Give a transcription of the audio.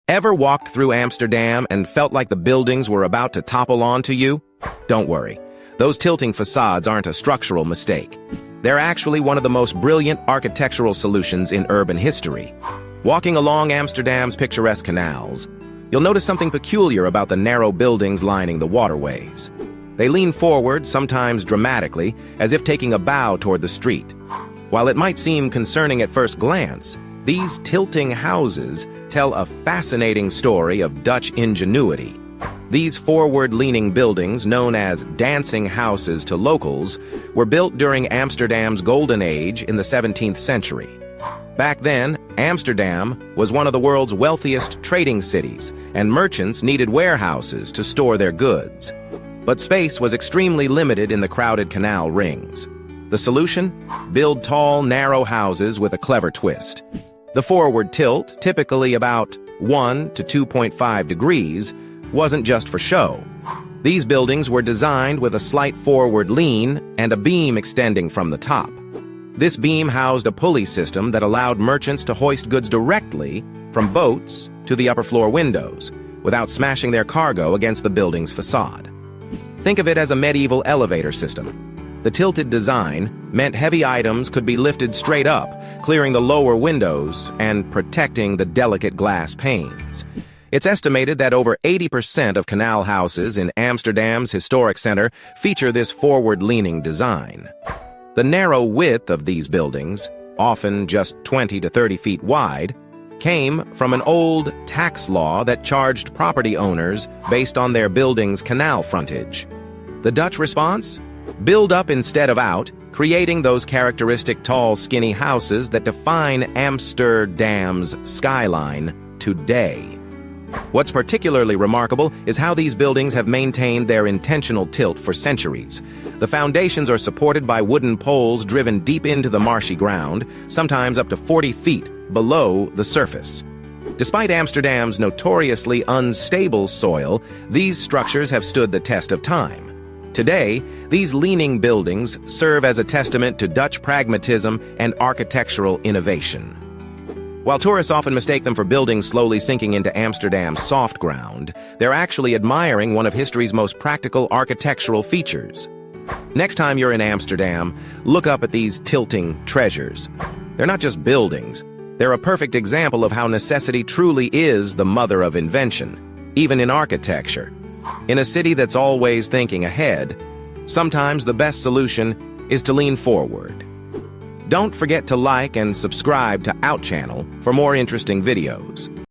Ever walked through Amsterdam and felt like the buildings were about to topple onto you? Don't worry. Those tilting facades aren't a structural mistake. They're actually one of the most brilliant architectural solutions in urban history. Walking along Amsterdam's picturesque canals, you'll notice something peculiar about the narrow buildings lining the waterways. They lean forward, sometimes dramatically, as if taking a bow toward the street. While it might seem concerning at first glance, these tilting houses tell a fascinating story of Dutch ingenuity. These forward-leaning buildings, known as dancing houses to locals, were built during Amsterdam's golden age in the 17th century. Back then, Amsterdam was one of the world's wealthiest trading cities, and merchants needed warehouses to store their goods. But space was extremely limited in the crowded canal rings. The solution? Build tall, narrow houses with a clever twist. The forward tilt, typically about 1 to 2.5 degrees, wasn't just for show. These buildings were designed with a slight forward lean and a beam extending from the top. This beam housed a pulley system that allowed merchants to hoist goods directly from boats to the upper floor windows, without smashing their cargo against the building's facade. Think of it as a medieval elevator system. The tilted design meant heavy items could be lifted straight up, clearing the lower windows and protecting the delicate glass panes. It's estimated that over 80% of canal houses in Amsterdam's historic center feature this forward-leaning design. The narrow width of these buildings, often just 20 to 30 feet wide, came from an old tax law that charged property owners based on their building's canal frontage. The Dutch response? Build up instead of out, creating those characteristic tall, skinny houses that define Amsterdam's skyline today. What's particularly remarkable is how these buildings have maintained their intentional tilt for centuries. The foundations are supported by wooden poles driven deep into the marshy ground, sometimes up to 40 feet below the surface. Despite Amsterdam's notoriously unstable soil, these structures have stood the test of time. Today, these leaning buildings serve as a testament to Dutch pragmatism and architectural innovation. While tourists often mistake them for buildings slowly sinking into Amsterdam's soft ground, they're actually admiring one of history's most practical architectural features. Next time you're in Amsterdam, look up at these tilting treasures. They're not just buildings. They're a perfect example of how necessity truly is the mother of invention, even in architecture. In a city that's always thinking ahead, sometimes the best solution is to lean forward. Don't forget to like and subscribe to Out Channel for more interesting videos.